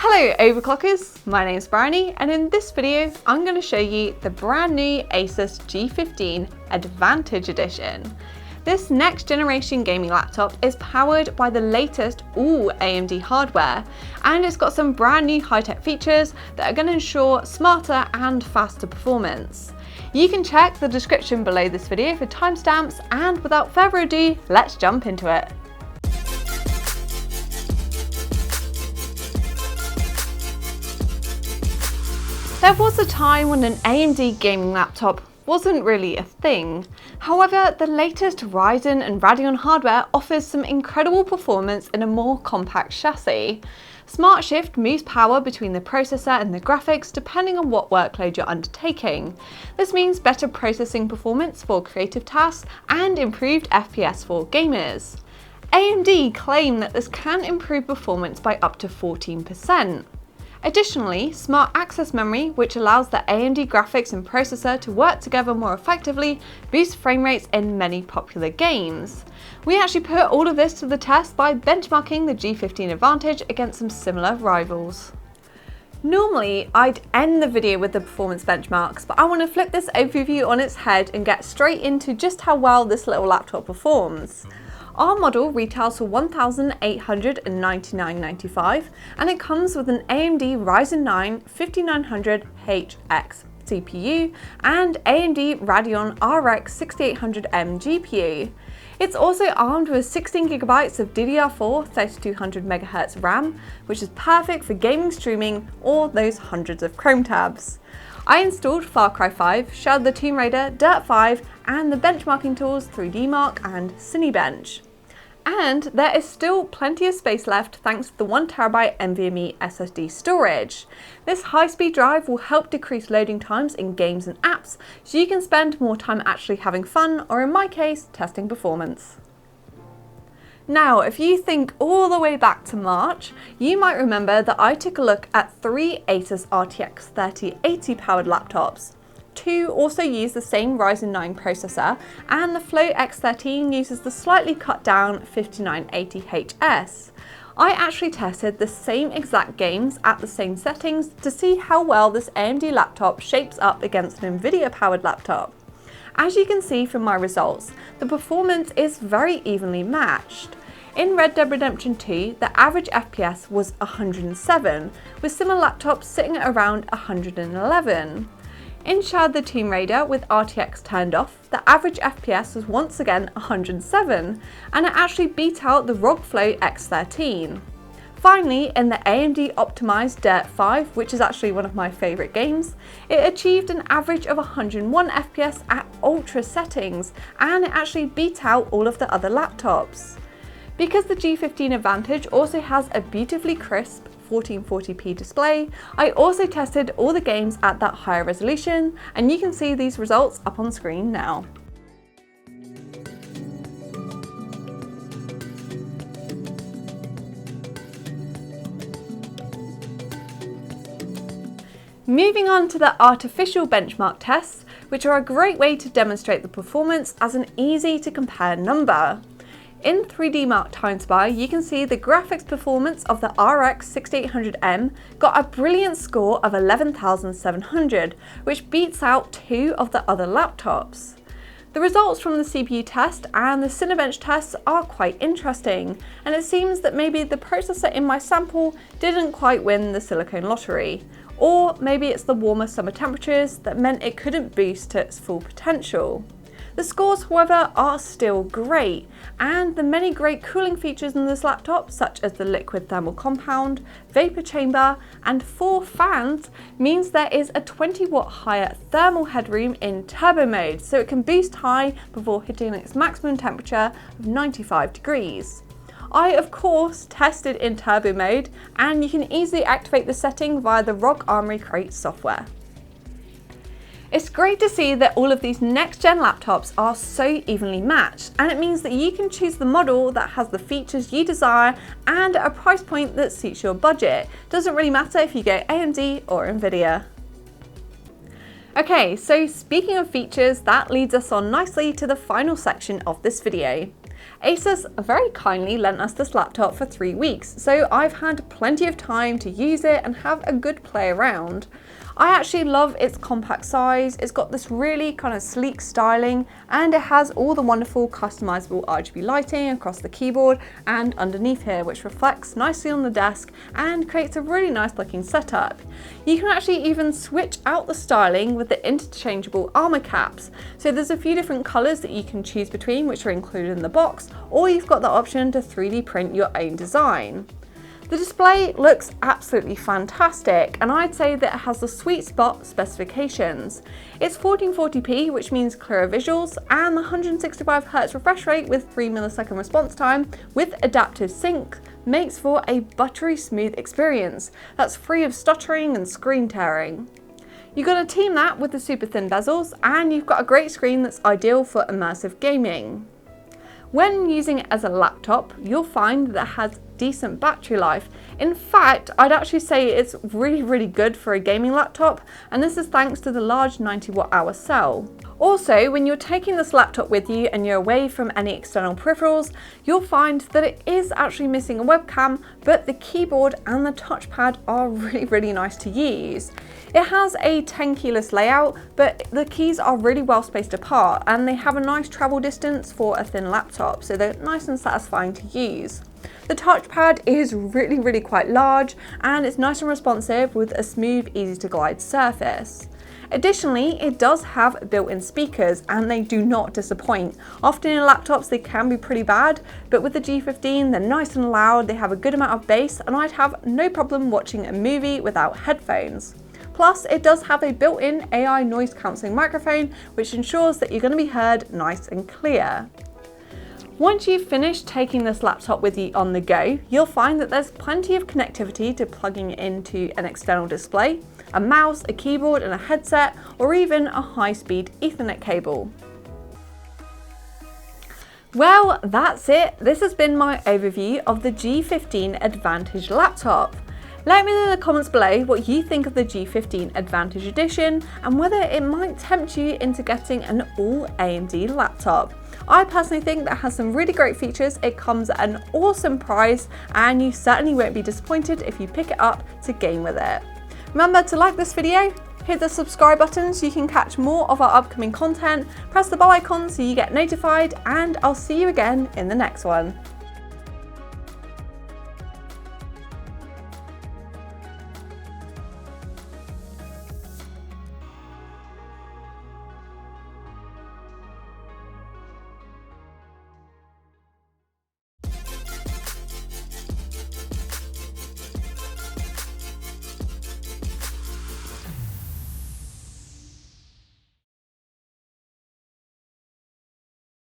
Hello Overclockers, my name is Briony and in this video I'm going to show you the brand new Asus G15 Advantage Edition. This next generation gaming laptop is powered by the latest all AMD hardware and it's got some brand new high-tech features that are going to ensure smarter and faster performance. You can check the description below this video for timestamps and without further ado, let's jump into it. There was a time when an AMD gaming laptop wasn't really a thing. However, the latest Ryzen and Radeon hardware offers some incredible performance in a more compact chassis. Smart Shift moves power between the processor and the graphics depending on what workload you're undertaking. This means better processing performance for creative tasks and improved FPS for gamers. AMD claim that this can improve performance by up to 14%. Additionally, Smart Access Memory, which allows the AMD graphics and processor to work together more effectively, boosts frame rates in many popular games. We actually put all of this to the test by benchmarking the G15 Advantage against some similar rivals. Normally, I'd end the video with the performance benchmarks, but I want to flip this overview on its head and get straight into just how well this little laptop performs. Our model retails for $1,899.95 and it comes with an AMD RYZEN R9-5900HX CPU and AMD Radeon RX 6800M GPU. It's also armed with 16GB of DDR4 3200MHz RAM, which is perfect for gaming, streaming, or those hundreds of Chrome tabs. I installed Far Cry 5, Shadow the Tomb Raider, Dirt 5, and the benchmarking tools 3DMark and Cinebench. And there is still plenty of space left thanks to the 1TB NVMe SSD storage. This high-speed drive will help decrease loading times in games and apps, so you can spend more time actually having fun, or in my case, testing performance. Now, if you think all the way back to March, you might remember that I took a look at 3 Asus RTX 3080 powered laptops. 2 also use the same Ryzen 9 processor, and the Flow X13 uses the slightly cut down 5980HS. I actually tested the same exact games at the same settings to see how well this AMD laptop shapes up against an Nvidia powered laptop. As you can see from my results, the performance is very evenly matched. In Red Dead Redemption 2, the average FPS was 107, with similar laptops sitting at around 111. In Shadow the Tomb Raider with RTX turned off, the average FPS was once again 107, and it actually beat out the ROG Flow X13. Finally, in the AMD optimized Dirt 5, which is actually one of my favourite games, it achieved an average of 101 FPS at ultra settings, and it actually beat out all of the other laptops. Because the G15 Advantage also has a beautifully crisp 1440p display, I also tested all the games at that higher resolution, and you can see these results up on screen now. Moving on to the artificial benchmark tests, which are a great way to demonstrate the performance as an easy to compare number. In 3DMark TimeSpy, you can see the graphics performance of the RX 6800M got a brilliant score of 11,700, which beats out 2 of the other laptops. The results from the CPU test and the Cinebench tests are quite interesting, and it seems that maybe the processor in my sample didn't quite win the silicone lottery. Or maybe it's the warmer summer temperatures that meant it couldn't boost to its full potential. The scores, however, are still great, and the many great cooling features in this laptop, such as the liquid thermal compound, vapor chamber, and 4 fans, means there is a 20-watt higher thermal headroom in turbo mode, so it can boost high before hitting its maximum temperature of 95 degrees. I, of course, tested in turbo mode, and you can easily activate the setting via the ROG Armoury Crate software. It's great to see that all of these next-gen laptops are so evenly matched, and it means that you can choose the model that has the features you desire and at a price point that suits your budget. Doesn't really matter if you go AMD or Nvidia. Okay, so speaking of features, that leads us on nicely to the final section of this video. Asus very kindly lent us this laptop for 3 weeks, so I've had plenty of time to use it and have a good play around. I actually love its compact size. It's got this really kind of sleek styling, and it has all the wonderful customizable RGB lighting across the keyboard and underneath here, which reflects nicely on the desk and creates a really nice looking setup. You can actually even switch out the styling with the interchangeable armor caps. So there's a few different colors that you can choose between, which are included in the box, or you've got the option to 3D print your own design. The display looks absolutely fantastic, and I'd say that it has the sweet spot specifications. It's 1440p, which means clearer visuals, and the 165Hz refresh rate with 3 millisecond response time with adaptive sync makes for a buttery smooth experience that's free of stuttering and screen tearing. You're going to team that with the super thin bezels, and you've got a great screen that's ideal for immersive gaming. When using it as a laptop, you'll find that it has decent battery life. In fact, I'd actually say it's really good for a gaming laptop, and this is thanks to the large 90Wh cell. Also, when you're taking this laptop with you and you're away from any external peripherals, you'll find that it is actually missing a webcam, but the keyboard and the touchpad are really nice to use. It has a 10 keyless layout, but the keys are really well spaced apart, and they have a nice travel distance for a thin laptop, so they're nice and satisfying to use. The touchpad is really quite large, and it's nice and responsive with a smooth, easy to glide surface. Additionally, it does have built-in speakers, and they do not disappoint. Often in laptops they can be pretty bad, but with the G15 they're nice and loud, they have a good amount of bass, and I'd have no problem watching a movie without headphones. Plus, it does have a built-in AI noise cancelling microphone, which ensures that you're going to be heard nice and clear. Once you've finished taking this laptop with you on the go, you'll find that there's plenty of connectivity to plugging into an external display, a mouse, a keyboard and a headset, or even a high-speed Ethernet cable. Well, that's it. This has been my overview of the G15 Advantage laptop. Let me know in the comments below what you think of the G15 Advantage Edition and whether it might tempt you into getting an all AMD laptop. I personally think that it has some really great features, it comes at an awesome price, and you certainly won't be disappointed if you pick it up to game with it. Remember to like this video, hit the subscribe button so you can catch more of our upcoming content, press the bell icon so you get notified, and I'll see you again in the next one.